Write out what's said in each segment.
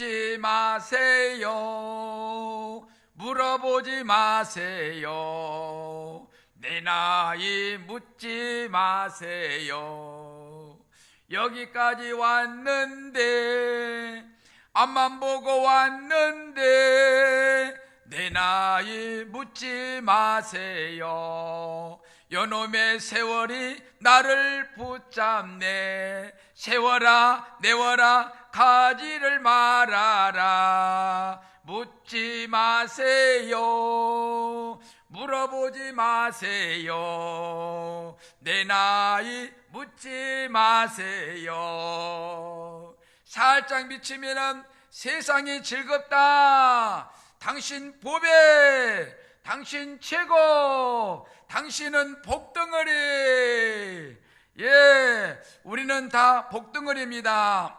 묻지 마세요. 물어보지 마세요. 내 나이 묻지 마세요. 여기까지 왔는데, 앞만 보고 왔는데, 내 나이 묻지 마세요. 요놈의 세월이 나를 붙잡네. 세월아 내월아 가지를 말아라. 묻지 마세요. 물어보지 마세요. 내 나이 묻지 마세요. 살짝 미치면은 세상이 즐겁다. 당신 보배, 당신 최고, 당신은 복덩어리. 예, 우리는 다 복덩어리입니다.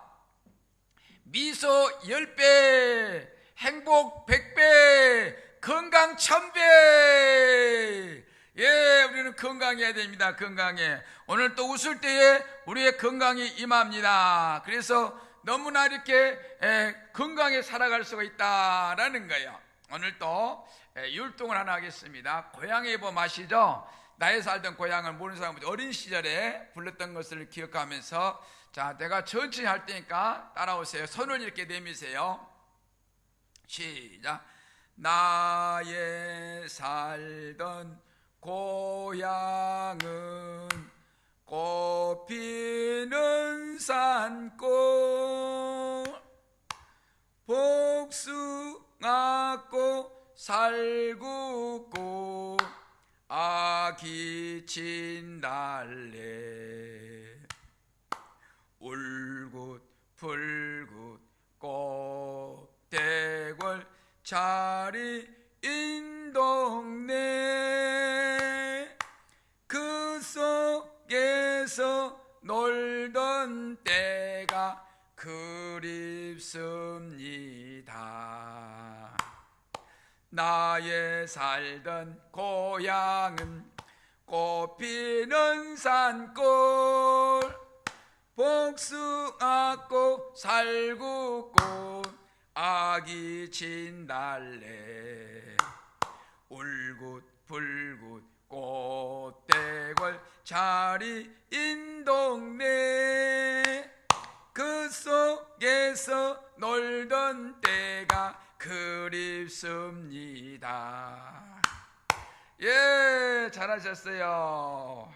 미소 10배, 행복 100배, 건강 1000배. 예, 우리는 건강해야 됩니다. 건강해. 오늘 또 웃을 때에 우리의 건강이 임합니다. 그래서 너무나 이렇게 건강에 살아갈 수가 있다라는 거예요. 오늘 또 율동을 하나 하겠습니다. 고향의 봄 아시죠? 나의 살던 고향을 모르는 사람은 어린 시절에 불렀던 것을 기억하면서, 자, 내가 천천히 할 테니까 따라오세요. 손을 이렇게 내미세요. 시작. 나의 살던 고향은 꽃피는 산골, 복숭아꽃 살구꽃 아기 진달래, 울긋불긋 꽃대궐 자리 인동네, 그 속에서 놀던 때가 그립습니다. 나의 살던 고향은 꽃피는 산골, 복숭아꽃 살구꽃 아기 진달래, 울긋불긋 꽃대궐 자리 인동네, 그 속에서 놀던 때가 그립습니다. 예, 잘하셨어요.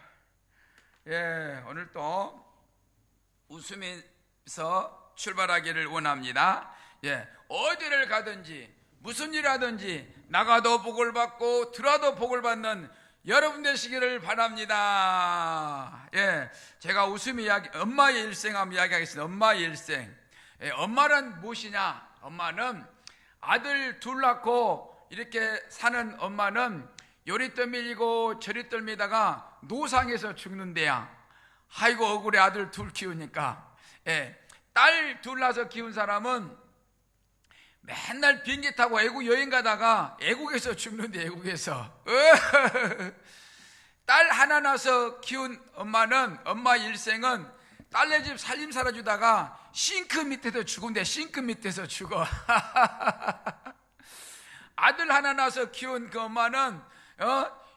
예, 오늘 또 웃으면서 출발하기를 원합니다. 예, 어디를 가든지 무슨 일 하든지 나가도 복을 받고 들어도 복을 받는 여러분 되시기를 바랍니다. 예, 제가 웃음 이야기, 엄마의 일생 한번 이야기하겠습니다. 엄마의 일생. 예, 엄마는 무엇이냐? 엄마는 아들 둘 낳고 이렇게 사는 엄마는 요리 떠밀리고 저리 떠밀다가 노상에서 죽는데야. 아이고 억울해, 아들 둘 키우니까. 예, 딸 둘 낳아서 키운 사람은 맨날 비행기 타고 애국 여행 가다가 애국에서 죽는데, 애국에서. 딸 하나 낳아서 키운 엄마는, 엄마 일생은 딸네 집 살림 살아주다가 싱크 밑에서 죽은데, 싱크 밑에서 죽어. 아들 하나 낳아서 키운 그 엄마는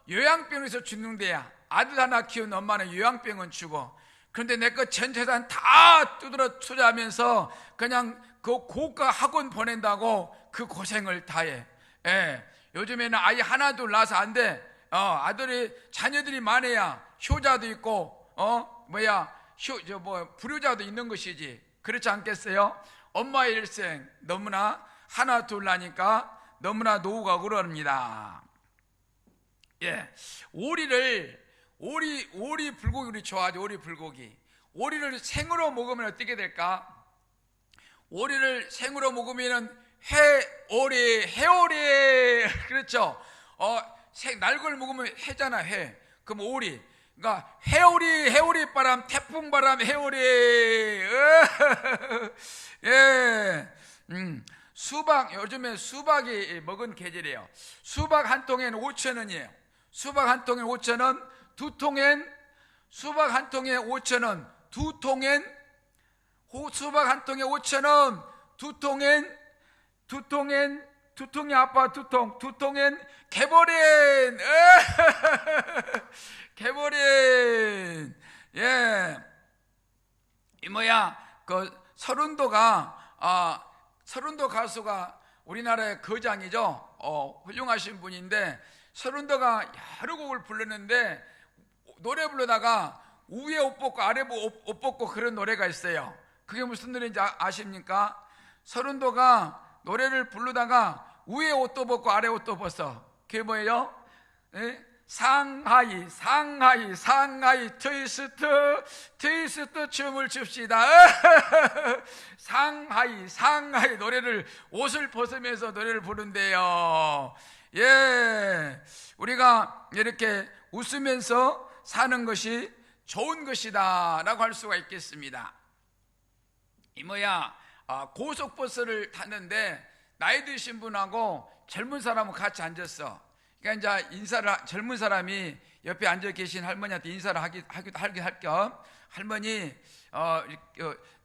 요양병에서 죽는데야. 아들 하나 키운 엄마는 요양병은 죽어. 그런데 내 거 전 재산 다 두드러 투자하면서 그냥 그 고가 학원 보낸다고 그 고생을 다해. 예, 요즘에는 아이 하나 둘 낳아서 안 돼. 아들이 자녀들이 많아야 효자도 있고 불효자도 있는 것이지. 그렇지 않겠어요? 엄마의 일생 너무나 하나 둘 나니까 너무나 노후가 그럽니다. 예, 오리 불고기 우리 좋아하죠. 오리 불고기. 오리를 생으로 먹으면 어떻게 될까? 오리를 생으로 먹으면 해오리. 그렇죠? 날걸 먹으면 해잖아, 해. 그럼 오리. 그러니까 해오리 바람, 태풍 바람, 해오리. 예. 수박, 요즘에 수박이 먹은 계절이에요. 수박 한 통에는 5,000원이에요. 수박 한 통에 5,000원, 수박 한 통에 5,000원, 수박 한 통에 5,000원, 두통이 아파. 두통엔 개보린. 개보린. 예. 이 서른도 가수가 우리나라의 거장이죠. 훌륭하신 분인데 서른도가 여러 곡을 부르는데 노래 부르다가 위에 옷 벗고 아래 옷 벗고 그런 노래가 있어요. 그게 무슨 노래인지 아십니까? 서른도가 노래를 부르다가 위에 옷도 벗고 아래 옷도 벗어. 그게 뭐예요? 예? 상하이 트위스트 춤을 춥시다. 상하이 노래를 옷을 벗으면서 노래를 부른대요. 예, 우리가 이렇게 웃으면서 사는 것이 좋은 것이다 라고 할 수가 있겠습니다. 고속버스를 탔는데 나이 드신 분하고 젊은 사람은 같이 앉았어. 그러니까 이제 젊은 사람이 옆에 앉아 계신 할머니한테 인사를 하기도 할 겸, 할머니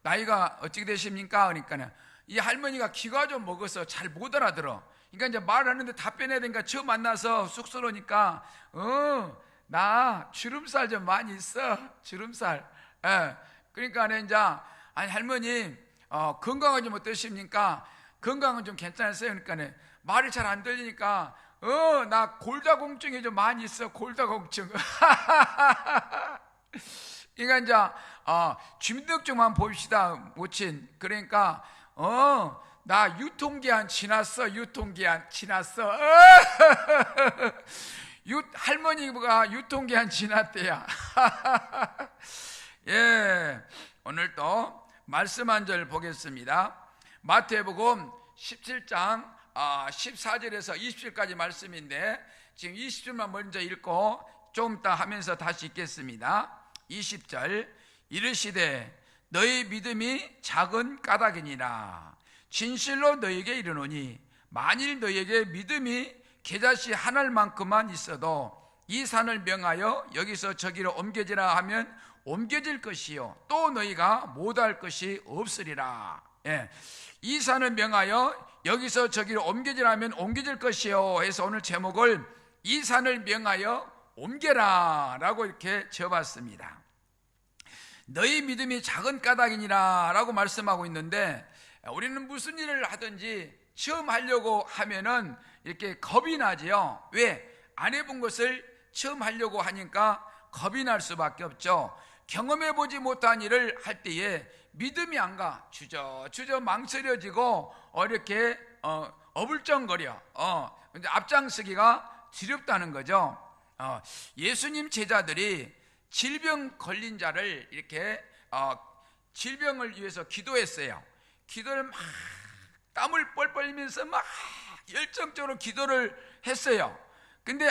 나이가 어떻게 되십니까? 그러니까 이 할머니가 귀가 좀 먹어서 잘 못 알아들어. 그러니까 이제 말하는데 답변해야 되니까 처음 만나서 쑥스러우니까 나 주름살 좀 많이 있어. 주름살. 예. 그러니까 이제 아니 할머니 건강은 좀 어떠십니까? 건강은 좀 괜찮으세요? 그러니까 말이 잘 안 들리니까 나 골다공증이 좀 많이 있어. 골다공증. 그러니까 이제 주민등록증만 봅시다, 모친. 그러니까 나 유통기한 지났어. 할머니가 유통기한 지났대야. 예, 오늘 또 말씀 한 절 보겠습니다. 마태복음 17장 14절에서 20절까지 말씀인데 지금 20절만 먼저 읽고 좀 이따 하면서 다시 읽겠습니다. 20절, 이르시되 너희 믿음이 작은 까닭이니라. 진실로 너희에게 이르노니 만일 너희에게 믿음이 겨자씨 한 알만큼만 있어도 이 산을 명하여 여기서 저기로 옮겨지라 하면 옮겨질 것이요 또 너희가 못할 것이 없으리라. 예. 이 산을 명하여 여기서 저기로 옮겨지라 하면 옮겨질 것이요 해서 오늘 제목을 이 산을 명하여 옮겨라 라고 이렇게 지어봤습니다. 너희 믿음이 작은 까닭이니라 라고 말씀하고 있는데, 우리는 무슨 일을 하든지 처음 하려고 하면은 이렇게 겁이 나지요. 왜? 안 해본 것을 처음 하려고 하니까 겁이 날 수밖에 없죠. 경험해보지 못한 일을 할 때에 믿음이 안 가. 주저 망설여지고 이렇게 어불쩡거려. 이제 앞장서기가 두렵다는 거죠. 예수님 제자들이 질병 걸린 자를 이렇게 질병을 위해서 기도했어요. 기도를 막 땀을 뻘뻘 흘리면서 막 열정적으로 기도를 했어요. 근데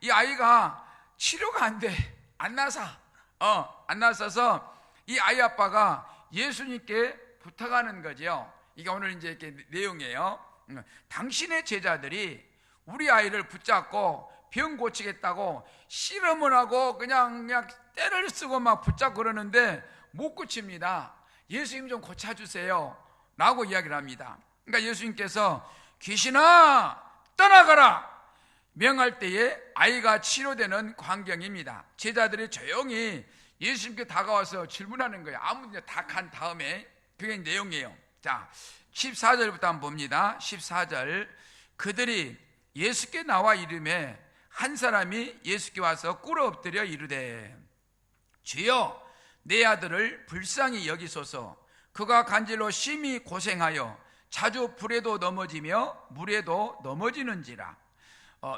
이 아이가 치료가 안 돼. 안 나서서 이 아이 아빠가 예수님께 부탁하는 거죠. 이게 오늘 이제 이렇게 내용이에요. 당신의 제자들이 우리 아이를 붙잡고 병 고치겠다고 실험을 하고 그냥 때를 쓰고 막 붙잡고 그러는데 못 고칩니다. 예수님 좀 고쳐주세요 라고 이야기를 합니다. 그러니까 예수님께서 귀신아 떠나가라 명할 때에 아이가 치료되는 광경입니다. 제자들이 조용히 예수님께 다가와서 질문하는 거예요. 아무튼 다 간 다음에. 그게 내용이에요. 자, 14절부터 한번 봅니다. 14절, 그들이 예수께 나와 이르매 한 사람이 예수께 와서 꿇어 엎드려 이르되 주여 내 아들을 불쌍히 여기소서. 그가 간질로 심히 고생하여 자주 불에도 넘어지며 물에도 넘어지는지라.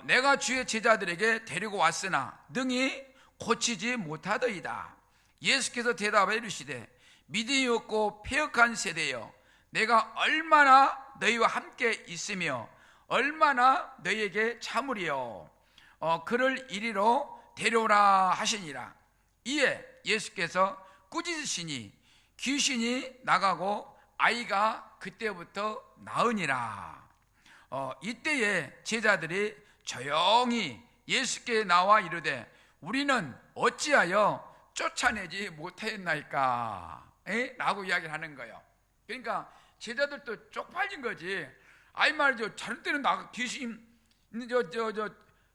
내가 주의 제자들에게 데리고 왔으나 능히 고치지 못하더이다. 예수께서 대답하여 이르시되 믿음이 없고 패역한 세대여, 내가 얼마나 너희와 함께 있으며 얼마나 너희에게 참으리요. 그를 이리로 데려오라 하시니라. 이에 예수께서 꾸짖으시니 귀신이 나가고 아이가 그때부터 나으니라. 이때에 제자들이 조용히 예수께 나와 이르되 우리는 어찌하여 쫓아내지 못하였나이까? 라고 이야기를 하는 거예요. 그러니까 제자들도 쪽팔린 거지. 아이 말이죠. 저럴 때는 나 귀신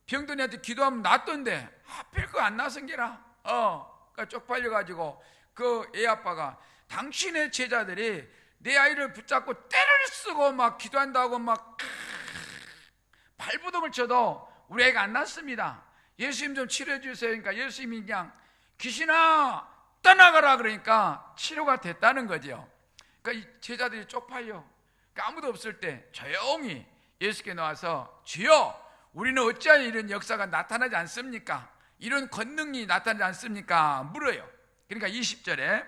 병든 애한테 기도하면 낫던데 하필 그거 안 나선 게라. 그러니까 쪽팔려가지고 그 애 아빠가 당신의 제자들이 내 아이를 붙잡고 때를 쓰고 막 기도한다고 막 발부동을 쳐도 우리 애가 안 낫습니다. 예수님 좀 치료해 주세요. 그러니까 예수님이 그냥 귀신아 떠나가라 그러니까 치료가 됐다는 거죠. 그러니까 이 제자들이 쪽팔려. 그러니까 아무도 없을 때 조용히 예수께 나와서 주여 우리는 어찌하여 이런 역사가 나타나지 않습니까? 이런 권능이 나타나지 않습니까? 물어요. 그러니까 20절에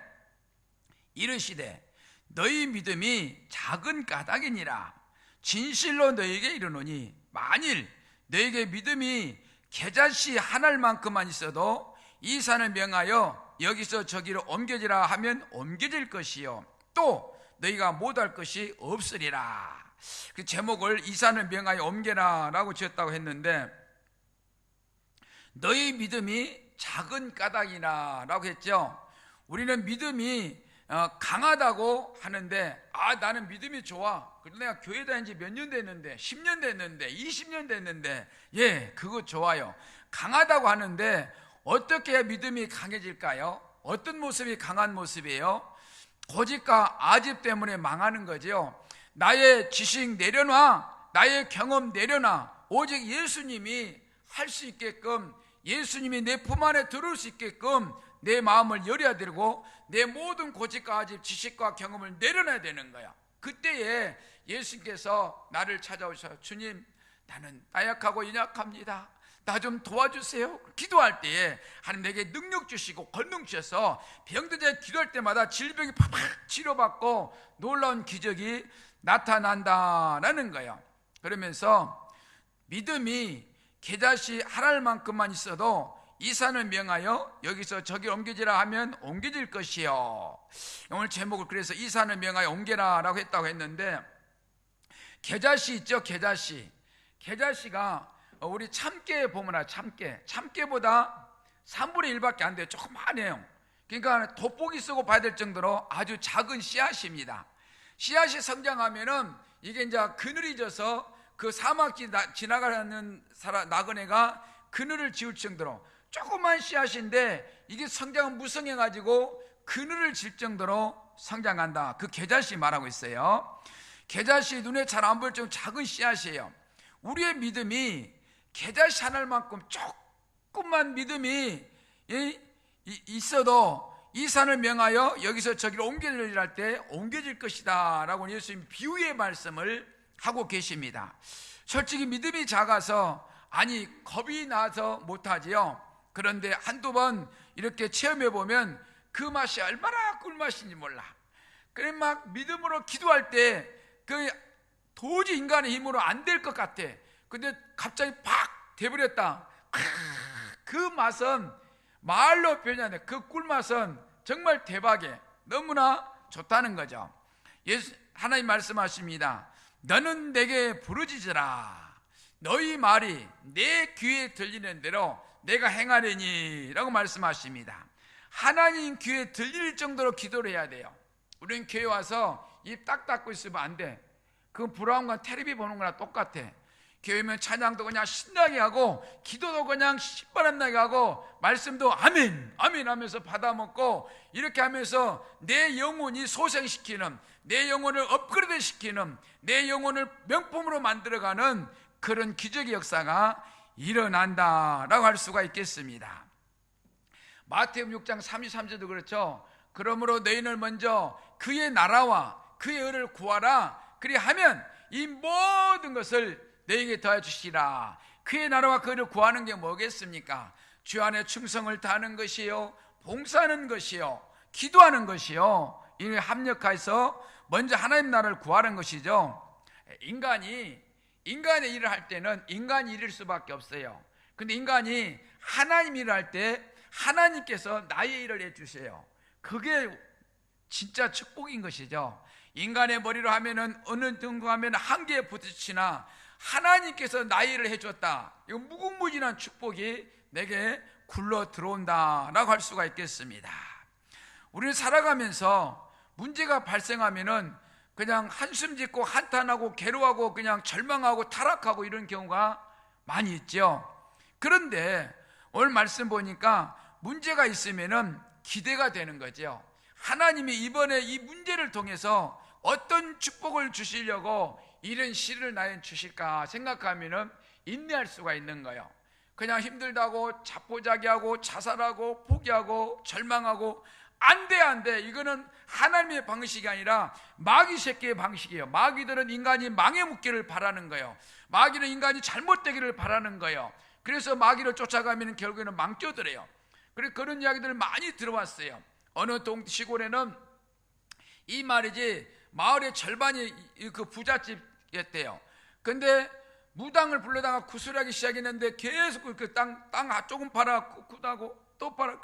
이르시되 너희 믿음이 작은 까닭이니라. 진실로 너희에게 이르노니 만일 너희에게 믿음이 겨자씨 한 알만큼만 있어도 이 산을 명하여 여기서 저기로 옮겨지라 하면 옮겨질 것이요 또 너희가 못할 것이 없으리라. 그 제목을 이 산을 명하여 옮겨라 라고 지었다고 했는데 너희 믿음이 작은 까닭이나 라고 했죠. 우리는 믿음이 강하다고 하는데 나는 믿음이 좋아. 그래도 내가 교회 다닌 지 몇 년 됐는데 10년 됐는데 20년 됐는데 그거 좋아요. 강하다고 하는데 어떻게 해야 믿음이 강해질까요? 어떤 모습이 강한 모습이에요? 고집과 아집 때문에 망하는 거죠. 나의 지식 내려놔, 나의 경험 내려놔. 오직 예수님이 할 수 있게끔, 예수님이 내 품 안에 들어올 수 있게끔 내 마음을 열어야 되고 내 모든 고집과 아집, 지식과 경험을 내려놔야 되는 거야. 그때에 예수님께서 나를 찾아오셔서 주님 나는 나약하고 연약합니다. 나 좀 도와주세요. 기도할 때에 하나님 내게 능력 주시고 권능 주셔서 병든 자에 기도할 때마다 질병이 팍팍 치료받고 놀라운 기적이 나타난다라는 거예요. 그러면서 믿음이 겨자씨 한 알만큼만 있어도 이 산을 명하여 여기서 저기 옮겨지라 하면 옮겨질 것이요. 오늘 제목을 그래서 이 산을 명하여 옮겨라 라고 했다고 했는데 겨자씨 있죠. 겨자씨가 우리 참깨 보면 참깨보다 3분의 1밖에 안 돼요. 조그마해요. 그러니까 돋보기 쓰고 봐야 될 정도로 아주 작은 씨앗입니다. 씨앗이 성장하면은 이게 이제 그늘이 져서 그 사막 지나가는 나그네가 그늘을 지을 정도로 조그만 씨앗인데 이게 성장은 무성해가지고 그늘을 질 정도로 성장한다. 그 겨자씨 말하고 있어요. 겨자씨 눈에 잘 안 보일 정도 작은 씨앗이에요. 우리의 믿음이 겨자씨 한 알만큼 조금만 믿음이 있어도 이 산을 명하여 여기서 저기로 옮겨지라 할 때 옮겨질 것이다 라고 예수님이 비유의 말씀을 하고 계십니다. 솔직히 믿음이 작아서 겁이 나서 못하지요. 그런데 한두 번 이렇게 체험해 보면 그 맛이 얼마나 꿀맛인지 몰라. 그래 막 믿음으로 기도할 때 그 도저히 인간의 힘으로 안 될 것 같아. 근데 갑자기 팍 돼버렸다. 그 맛은 말로 표현이 안 돼. 그 꿀맛은 정말 대박이에요. 너무나 좋다는 거죠. 하나님 말씀하십니다. 너는 내게 부르짖으라. 너희 말이 내 귀에 들리는 대로 내가 행하리니 라고 말씀하십니다. 하나님 귀에 들릴 정도로 기도를 해야 돼요. 우리는 교회 와서 입 딱 닫고 있으면 안 돼. 그 브라운관 텔레비 보는 거랑 똑같아. 교회면 찬양도 그냥 신나게 하고 기도도 그냥 신바람 나게 하고 말씀도 아멘 아멘 하면서 받아먹고 이렇게 하면서 내 영혼이 소생시키는, 내 영혼을 업그레이드 시키는, 내 영혼을 명품으로 만들어가는 그런 기적의 역사가 일어난다라고 할 수가 있겠습니다. 마태복음 6장 33절도 그렇죠. 그러므로 너희는 먼저 그의 나라와 그의 의를 구하라. 그리하면 이 모든 것을 너희에게 더해 주시라. 그의 나라와 그의 의를 구하는 게 뭐겠습니까? 주 안에 충성을 다하는 것이요, 봉사하는 것이요, 기도하는 것이요, 이에 합력해서 먼저 하나님 나라를 구하는 것이죠. 인간의 일을 할 때는 인간이 일일 수밖에 없어요. 근데 인간이 하나님 일을 할 때 하나님께서 나의 일을 해주세요. 그게 진짜 축복인 것이죠. 인간의 머리로 하면은 어느 정도 하면 한계에 부딪히나 하나님께서 나의 일을 해줬다. 이거 무궁무진한 축복이 내게 굴러 들어온다라고 할 수가 있겠습니다. 우리는 살아가면서 문제가 발생하면은 그냥 한숨 짓고 한탄하고 괴로워하고 그냥 절망하고 타락하고 이런 경우가 많이 있죠. 그런데 오늘 말씀 보니까 문제가 있으면은 기대가 되는 거죠. 하나님이 이번에 이 문제를 통해서 어떤 축복을 주시려고 이런 시를 나에 주실까 생각하면은 인내할 수가 있는 거예요. 그냥 힘들다고 자포자기하고 자살하고 포기하고 절망하고 안 돼. 이거는 하나님의 방식이 아니라 마귀 새끼의 방식이에요. 마귀들은 인간이 망해 묻기를 바라는 거예요. 마귀는 인간이 잘못되기를 바라는 거예요. 그래서 마귀를 쫓아가면 결국에는 망쳐들어요. 그래서 그런 이야기들을 많이 들어왔어요. 어느 시골에는 이 말이지 마을의 절반이 그 부잣집이었대요. 근데 무당을 불러다가 구슬하기 시작했는데 계속 그 땅 조금 팔아 구다고 또 팔아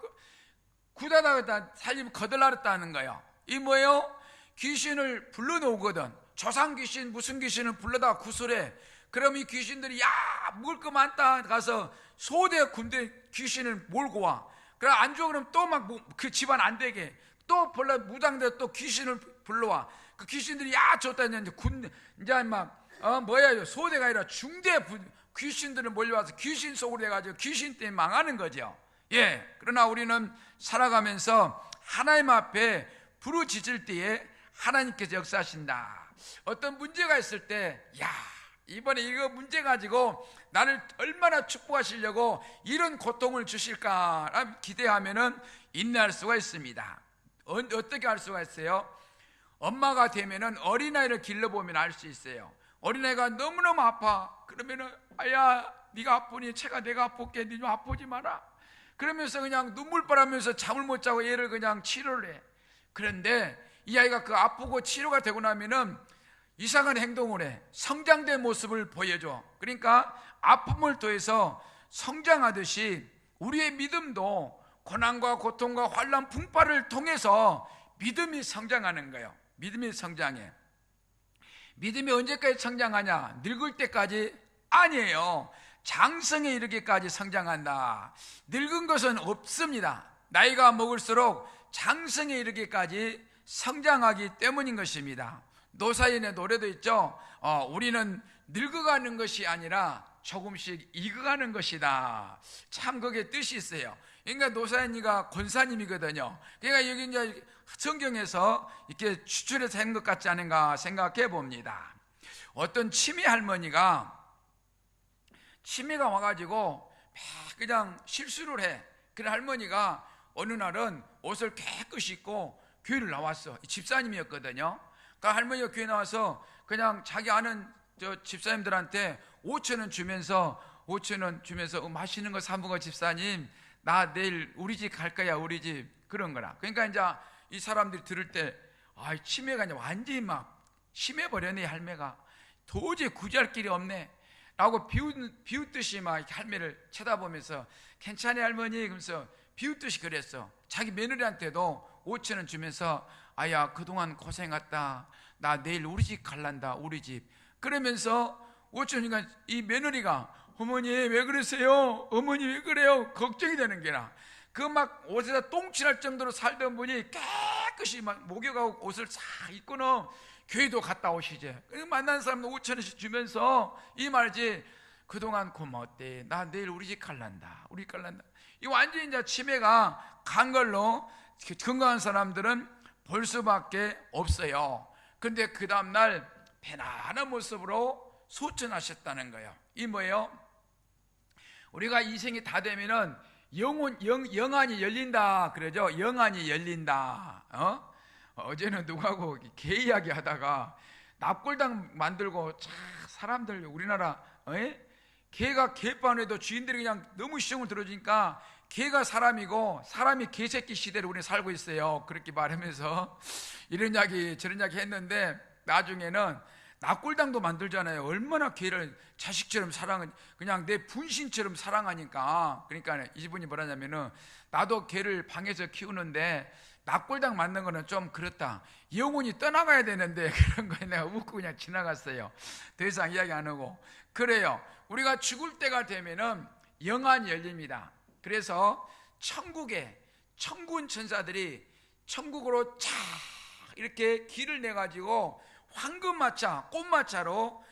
구다다가 살림 거들나렸다는 거예요. 이 뭐예요? 귀신을 불러놓거든. 조상 귀신 무슨 귀신을 불러다가 구슬해. 그럼 이 귀신들이 야 먹을 거 많다 가서 소대 군대 귀신을 몰고 와. 그래 안 좋아 그러면 또 막 그 집안 안 되게 또 벌레 무당들 또 귀신을 불러와. 그 귀신들이 야 좋다 했는데 군대 이제 막 소대가 아니라 중대 귀신들을 몰려와서 귀신 속으로 해가지고 귀신 때문에 망하는 거죠. 예. 그러나 우리는 살아가면서 하나님 앞에 부르짖을 때에 하나님께서 역사하신다. 어떤 문제가 있을 때 야 이번에 이거 문제 가지고 나를 얼마나 축복하시려고 이런 고통을 주실까 기대하면은 인내할 수가 있습니다. 어떻게 할 수가 있어요? 엄마가 되면은 어린아이를 길러보면 알 수 있어요. 어린아이가 너무너무 아파. 그러면은 아야 네가 아프니 채가 내가 아플게 네 좀 아프지 마라. 그러면서 그냥 눈물 빨으면서 잠을 못 자고 얘를 그냥 치료를 해. 그런데 이 아이가 그 아프고 치료가 되고 나면은 이상한 행동을 해. 성장된 모습을 보여줘. 그러니까 아픔을 통해서 성장하듯이 우리의 믿음도 고난과 고통과 환난 풍파를 통해서 믿음이 성장하는 거예요. 믿음이 성장해. 믿음이 언제까지 성장하냐? 늙을 때까지? 아니에요. 장성에 이르기까지 성장한다. 늙은 것은 없습니다. 나이가 먹을수록 장성에 이르기까지 성장하기 때문인 것입니다. 노사인의 노래도 있죠. 우리는 늙어가는 것이 아니라 조금씩 익어가는 것이다. 참 그게 뜻이 있어요. 그러니까 노사인이가 권사님이거든요. 그러니까 여기 이제 성경에서 이렇게 추출해서 한 것 같지 않은가 생각해 봅니다. 어떤 치매 할머니가 치매가 와가지고 그냥 실수를 해. 그런 할머니가 어느 날은 옷을 깨끗이 입고 교회를 나왔어. 집사님이었거든요. 그러니까 할머니가 교회 나와서 그냥 자기 아는 집사님들한테 5,000원 주면서 맛있는 거 사 먹어 집사님. 나 내일 우리 집 갈 거야. 우리 집. 그런 거라. 그러니까 이제 이 사람들이 들을 때 치매가 이제 완전히 막 심해버렸네. 할매가 도저히 구제할 길이 없네 라고 비웃듯이 막 할매를 쳐다보면서 괜찮아 할머니 그러면서 비웃듯이 그랬어. 자기 며느리한테도 5,000원 주면서 아야 그동안 고생했다. 나 내일 우리 집 갈란다. 우리 집. 그러면서 5,000원이니까 이 며느리가 어머니 왜 그러세요? 어머니 왜 그래요? 걱정이 되는 게라. 그 막 옷에다 똥칠할 정도로 살던 분이 깨끗이 막 목욕하고 옷을 싹 입고는 교회도 갔다 오시지. 만난 사람도 5,000원씩 주면서 이 말이지. 그동안 고마웠대. 나 내일 우리 집 갈란다. 우리 집 갈란다. 이 완전히 이제 치매가 간 걸로 건강한 사람들은 볼 수밖에 없어요. 근데 그 다음날 편안한 모습으로 소천하셨다는 거예요. 이 뭐예요? 우리가 인생이 다 되면은 영안이 열린다 그러죠. 영안이 열린다. 어제는 누구하고 개 이야기 하다가 납골당 만들고 사람들 우리나라 개가 개판에도 주인들이 그냥 너무 시정을 들어주니까 개가 사람이고 사람이 개새끼 시대를 우리는 살고 있어요. 그렇게 말하면서 이런 이야기 저런 이야기 했는데 나중에는 납골당도 만들잖아요. 얼마나 개를 자식처럼 사랑은 그냥 내 분신처럼 사랑하니까. 그러니까 이분이 뭐라냐면은 나도 개를 방에서 키우는데 납골당 만든 거는 좀 그렇다. 영혼이 떠나가야 되는데 그런 거에 내가 웃고 그냥 지나갔어요. 더 이상 이야기 안 하고. 그래요. 우리가 죽을 때가 되면은 영안이 열립니다. 그래서 천국에 천군 천사들이 천국으로 쫙 이렇게 길을 내 가지고 황금마차, 꽃마차로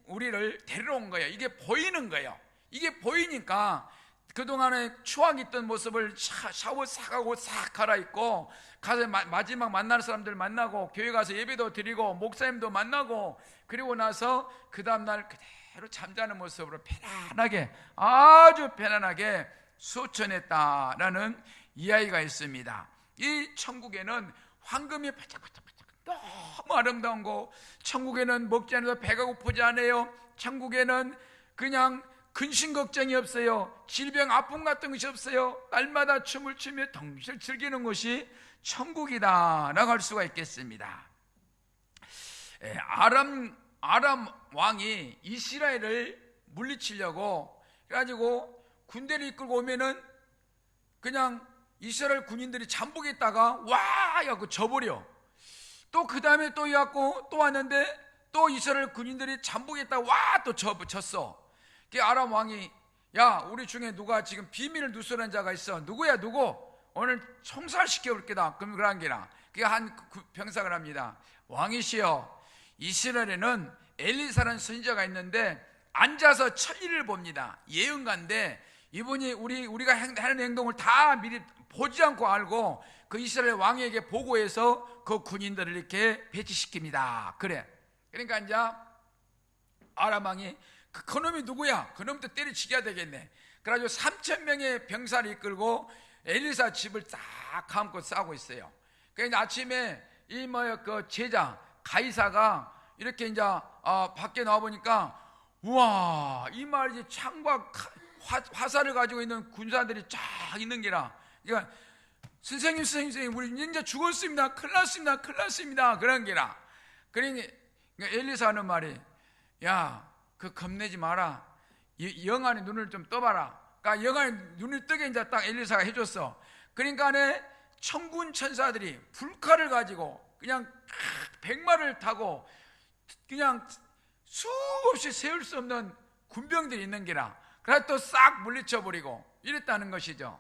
우리를 데리러 온 거예요. 이게 보이는 거예요. 이게 보이니까 그동안에 추억이 있던 모습을 샤워 싹 하고 싹 갈아입고 가서 마지막 만날 사람들 만나고 교회 가서 예배도 드리고 목사님도 만나고 그리고 나서 그 다음날 그대로 잠자는 모습으로 편안하게, 아주 편안하게 수천했다라는 이야기가 있습니다. 이 천국에는 황금이 바짝바짝바짝 너무 아름다운 거, 천국에는 먹지 않아도 배가 고프지 않아요. 천국에는 그냥 근심 걱정이 없어요. 질병 아픔 같은 것이 없어요. 날마다 춤을 추며 덩실 즐기는 것이 천국이다 라고 할 수가 있겠습니다. 아람 왕이 이스라엘을 물리치려고 그래가지고 군대를 이끌고 오면은 그냥 이스라엘 군인들이 잠복했다가 와 하고 져버려. 또 그 다음에 또 해갖고 또 왔는데 또 이스라엘 군인들이 잠복했다가 와 또 졌어. 그 아람 왕이 야 우리 중에 누가 지금 비밀을 누설한 자가 있어. 누구야 누구? 오늘 총살시켜 볼 게다. 그럼 그런 게나. 그게 한 병상을 합니다. 왕이시여, 이스라엘에는 엘리사라는 선지자가 있는데 앉아서 천리를 봅니다. 예언가인데 이분이 우리가 하는 행동을 다 미리 보지 않고 알고 그 이스라엘 왕에게 보고해서 그 군인들을 이렇게 배치시킵니다. 그래. 그러니까 이제 아람 왕이 그놈이 누구야? 그놈도 때려치게 해야 되겠네. 그래가지고 3,000명의 병사를 이끌고 엘리사 집을 딱 감고 싸고 있어요. 그러니까 아침에 그 제자 가이사가 이렇게 이제 밖에 나와 보니까 우와 이 말이지 창과 화살을 가지고 있는 군사들이 쫙 있는 게라. 그러니까 선생님 우리 이제 죽었습니다. 큰일 났습니다. 그런 게라. 그러니까 엘리사 하는 말이 야 그 겁내지 마라. 영안의 눈을 좀 떠봐라. 그러니까 영안의 눈을 뜨게 이제 딱 엘리사가 해줬어. 그러니까 천군 천사들이 불칼을 가지고 그냥 백마를 타고 그냥 수없이 세울 수 없는 군병들이 있는 게라. 그래서 또 싹 물리쳐버리고 이랬다는 것이죠.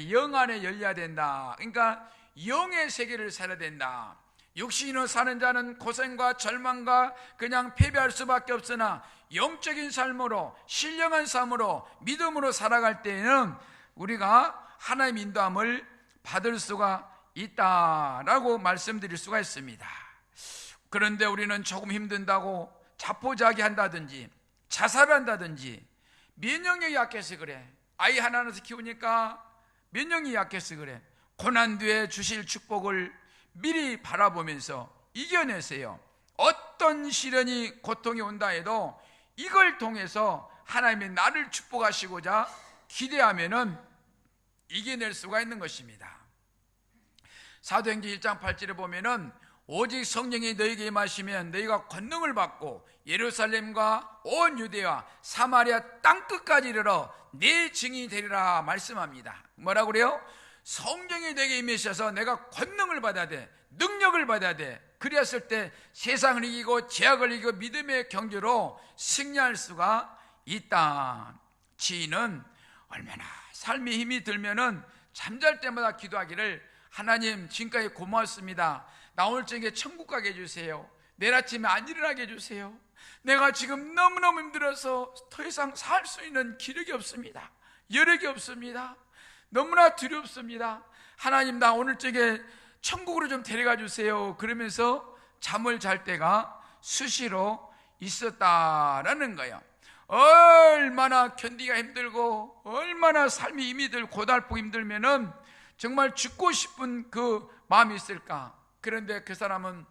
영 안에 열려야 된다. 그러니까 영의 세계를 살아야 된다. 육신으로 사는 자는 고생과 절망과 그냥 패배할 수밖에 없으나 영적인 삶으로 신령한 삶으로 믿음으로 살아갈 때에는 우리가 하나님의 인도함을 받을 수가 있다라고 말씀드릴 수가 있습니다. 그런데 우리는 조금 힘든다고 자포자기한다든지 자살한다든지 면역력이 약해서 그래. 아이 하나 낳아서 키우니까 면역력이 약해서 그래. 고난 뒤에 주실 축복을 미리 바라보면서 이겨내세요. 어떤 시련이 고통이 온다 해도 이걸 통해서 하나님이 나를 축복하시고자 기대하면은 이겨낼 수가 있는 것입니다. 사도행전 1장 8절에 보면은 오직 성령이 너희에게 임하시면 너희가 권능을 받고 예루살렘과 온 유대와 사마리아 땅끝까지 이르러 내 증인이 되리라 말씀합니다. 뭐라고 그래요? 성령이 내게 임하셔서 내가 권능을 받아야 돼. 능력을 받아야 돼. 그랬을 때 세상을 이기고 죄악을 이기고 믿음의 경주로 승리할 수가 있다. 지인은 얼마나 삶의 힘이 들면은 잠잘 때마다 기도하기를 하나님 지금까지 고맙습니다. 나 오늘 저녁에 천국 가게 해주세요. 내일 아침에 안 일어나게 해주세요. 내가 지금 너무너무 힘들어서 더 이상 살 수 있는 기력이 없습니다. 여력이 없습니다. 너무나 두렵습니다. 하나님 나 오늘 저녁에 천국으로 좀 데려가 주세요. 그러면서 잠을 잘 때가 수시로 있었다라는 거예요. 얼마나 견디기가 힘들고 얼마나 삶이 힘이 들고 고달프고 힘들면은 정말 죽고 싶은 그 마음이 있을까. 그런데 그 사람은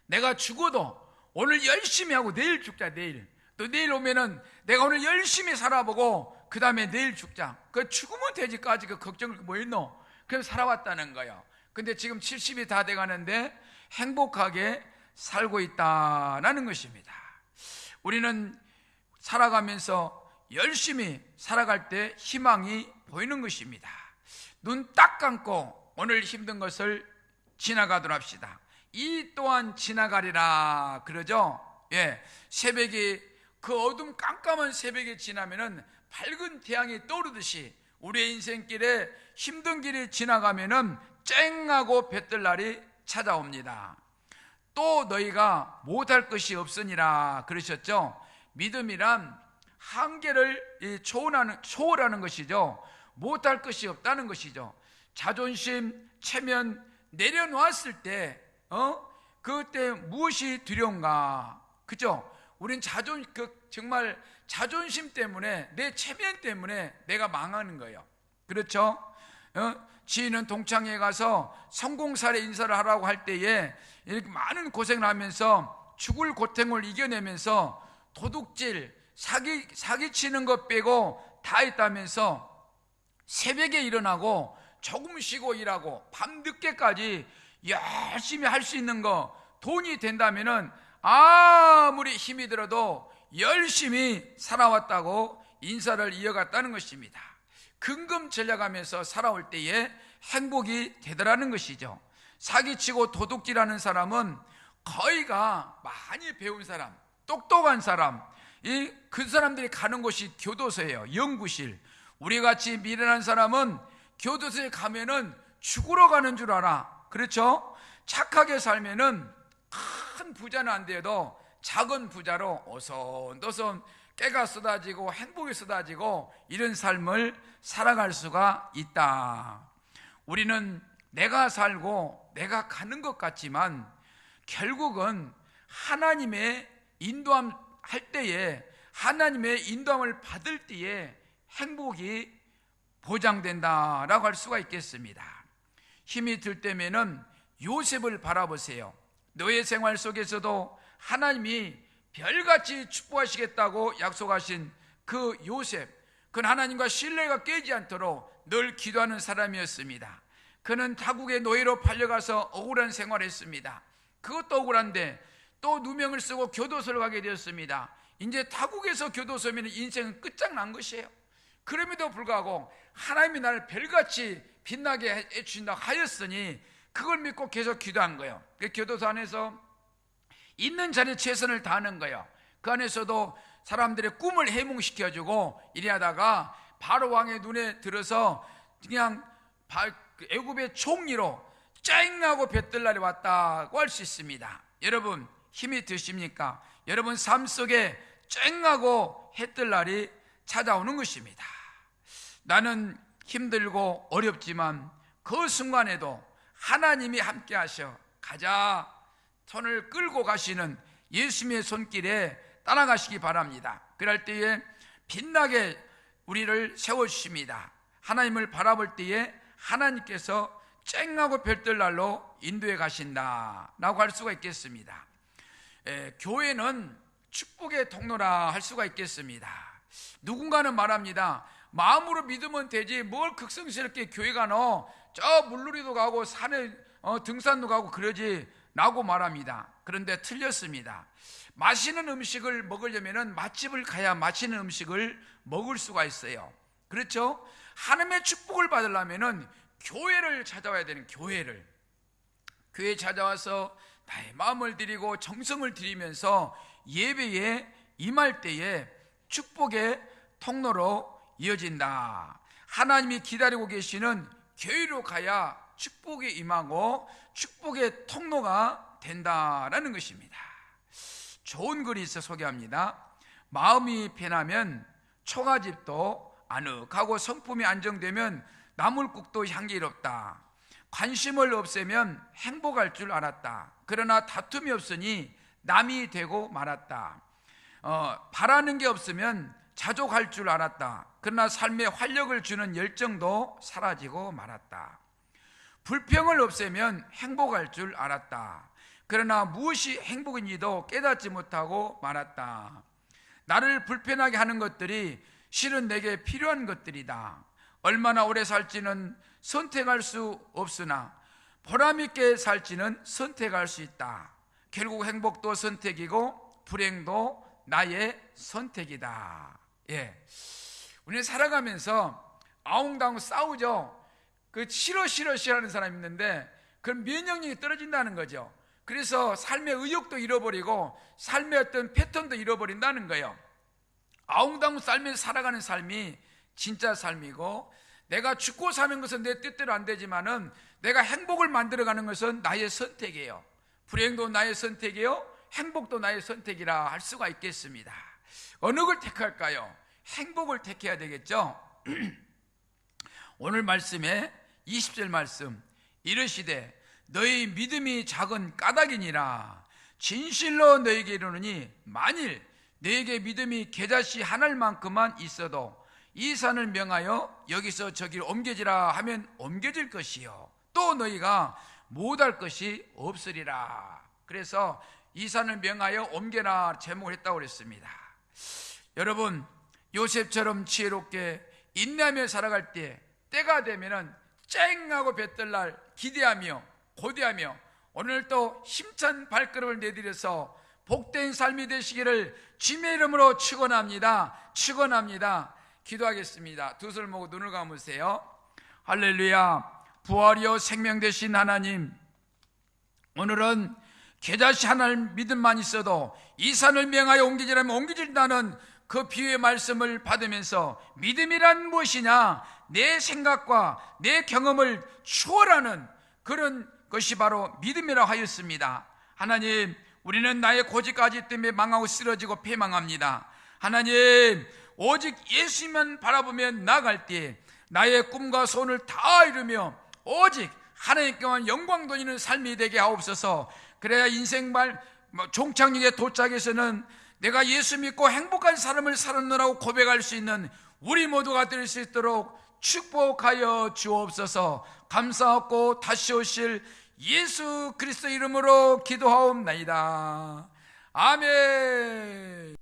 내가 죽어도 오늘 열심히 하고 내일 죽자. 내일 또 내일 오면은 내가 오늘 열심히 살아보고 그 다음에 내일 죽자. 그 죽으면 되지까지 그 걱정을 뭐 있노? 그래서 살아왔다는 거예요. 근데 지금 70이 다 돼가는데 행복하게 살고 있다는 것입니다. 우리는 살아가면서 열심히 살아갈 때 희망이 보이는 것입니다. 눈 딱 감고 오늘 힘든 것을 지나가도록 합시다. 이 또한 지나가리라 그러죠. 새벽이 그 어둠 깜깜한 새벽이 지나면은 밝은 태양이 떠오르듯이 우리의 인생길에 힘든 길이 지나가면은 쨍하고 볕들 날이 찾아옵니다. 또 너희가 못할 것이 없으니라 그러셨죠. 믿음이란 한계를 초월하는 것이죠. 못할 것이 없다는 것이죠. 자존심, 체면 내려놓았을 때 그때 무엇이 두려운가? 그죠? 우린 정말 자존심 때문에, 내 체면 때문에 내가 망하는 거예요. 그렇죠? 지인은 동창회에 가서 성공사례 인사를 하라고 할 때에 이렇게 많은 고생을 하면서 죽을 고통을 이겨내면서 도둑질, 사기치는 것 빼고 다 했다면서 새벽에 일어나고 조금 쉬고 일하고 밤늦게까지 열심히 할 수 있는 거, 돈이 된다면은 아무리 힘이 들어도 열심히 살아왔다고 인사를 이어갔다는 것입니다. 근금 전략하면서 살아올 때에 행복이 되더라는 것이죠. 사기치고 도둑질하는 사람은 거의가 많이 배운 사람, 똑똑한 사람, 그 사람들이 가는 곳이 교도소예요. 연구실. 우리같이 미련한 사람은 교도소에 가면은 죽으러 가는 줄 알아. 그렇죠? 착하게 살면은 큰 부자는 안 돼도 작은 부자로 오손도손 깨가 쏟아지고 행복이 쏟아지고 이런 삶을 살아갈 수가 있다. 우리는 내가 살고 내가 가는 것 같지만 결국은 하나님의 인도함 할 때에, 하나님의 인도함을 받을 때에 행복이 보장된다라고 할 수가 있겠습니다. 힘이 들 때면은 요셉을 바라보세요. 노예 생활 속에서도 하나님이 별같이 축복하시겠다고 약속하신 그 요셉, 그는 하나님과 신뢰가 깨지 않도록 늘 기도하는 사람이었습니다. 그는 타국의 노예로 팔려가서 억울한 생활을 했습니다. 그것도 억울한데 또 누명을 쓰고 교도소를 가게 되었습니다. 이제 타국에서 교도소면 인생은 끝장난 것이에요. 그럼에도 불구하고 하나님이 나를 별같이 빛나게 해주신다고 하였으니 그걸 믿고 계속 기도한 거예요. 그 교도소 안에서 있는 자리에 최선을 다하는 거예요. 그 안에서도 사람들의 꿈을 해몽시켜주고 이래 하다가 바로 왕의 눈에 들어서 그냥 애굽의 총리로 쨍하고 볕들 날이 왔다고 할 수 있습니다. 여러분 힘이 드십니까? 여러분 삶 속에 쨍하고 해뜰 날이 찾아오는 것입니다. 나는 힘들고 어렵지만 그 순간에도 하나님이 함께 하셔 가자 손을 끌고 가시는 예수님의 손길에 따라가시기 바랍니다. 그럴 때에 빛나게 우리를 세워주십니다. 하나님을 바라볼 때에 하나님께서 쨍하고 별들 날로 인도해 가신다라고 할 수가 있겠습니다. 교회는 축복의 통로라 할 수가 있겠습니다. 누군가는 말합니다. 마음으로 믿으면 되지 뭘 극성스럽게 교회 가노? 저 물놀이도 가고 산에 등산도 가고 그러지 라고 말합니다. 그런데 틀렸습니다. 맛있는 음식을 먹으려면 맛집을 가야 맛있는 음식을 먹을 수가 있어요. 그렇죠? 하나님의 축복을 받으려면 교회를 찾아와야 되는 교회에 찾아와서 나의 마음을 드리고 정성을 드리면서 예배에 임할 때에 축복의 통로로 이어진다. 하나님이 기다리고 계시는 교회로 가야 축복에 임하고 축복의 통로가 된다라는 것입니다. 좋은 글이 있어 소개합니다. 마음이 편하면 초가집도 아늑하고 성품이 안정되면 나물국도 향기롭다. 관심을 없애면 행복할 줄 알았다. 그러나 다툼이 없으니 남이 되고 말았다. 바라는 게 없으면 자족할 줄 알았다. 그러나 삶에 활력을 주는 열정도 사라지고 말았다. 불평을 없애면 행복할 줄 알았다. 그러나 무엇이 행복인지도 깨닫지 못하고 말았다. 나를 불편하게 하는 것들이 실은 내게 필요한 것들이다. 얼마나 오래 살지는 선택할 수 없으나 보람있게 살지는 선택할 수 있다. 결국 행복도 선택이고 불행도 나의 선택이다. 우리는 살아가면서 아웅다웅 싸우죠. 그 싫어 하는 사람이 있는데 그 면역력이 떨어진다는 거죠. 그래서 삶의 의욕도 잃어버리고 삶의 어떤 패턴도 잃어버린다는 거예요. 아웅다웅 살면서 살아가는 삶이 진짜 삶이고, 내가 죽고 사는 것은 내 뜻대로 안 되지만은 내가 행복을 만들어가는 것은 나의 선택이에요. 불행도 나의 선택이요 행복도 나의 선택이라 할 수가 있겠습니다. 어느 걸 택할까요? 행복을 택해야 되겠죠. 오늘 말씀에 20절 말씀 이르시되 너희 믿음이 작은 까닭이니라. 진실로 너에게 이르노니 만일 너에게 믿음이 겨자씨 한 알만큼만 있어도 이 산을 명하여 여기서 저기로 옮겨지라 하면 옮겨질 것이요 또 너희가 못할 것이 없으리라. 그래서 이 산을 명하여 옮겨라 제목을 했다고 그랬습니다. 여러분, 요셉처럼 지혜롭게 인내하며 살아갈 때 때가 되면은 쨍하고 뱉을 날 기대하며 고대하며 오늘도 힘찬 발걸음을 내드려서 복된 삶이 되시기를 주님의 이름으로 축원합니다. 축원합니다. 기도하겠습니다. 두 손을 모으고 눈을 감으세요. 할렐루야. 부활이요 생명 되신 하나님, 오늘은 겨자씨 하나를 믿음만 있어도 이 산을 명하여 옮기지라면 옮기진다는 그 비유의 말씀을 받으면서 믿음이란 무엇이냐, 내 생각과 내 경험을 초월하는 그런 것이 바로 믿음이라고 하였습니다. 하나님, 우리는 나의 고집까지 때문에 망하고 쓰러지고 패망합니다. 하나님, 오직 예수만 바라보며 나아갈 때 나의 꿈과 소원을 다 이루며 오직 하나님께만 영광 돌리는 삶이 되게 하옵소서. 그래야 인생말 종착역에 도착해서는 내가 예수 믿고 행복한 삶을 살았노라고 고백할 수 있는 우리 모두가 될 수 있도록 축복하여 주옵소서. 감사하고 다시 오실 예수 그리스도 이름으로 기도하옵나이다. 아멘.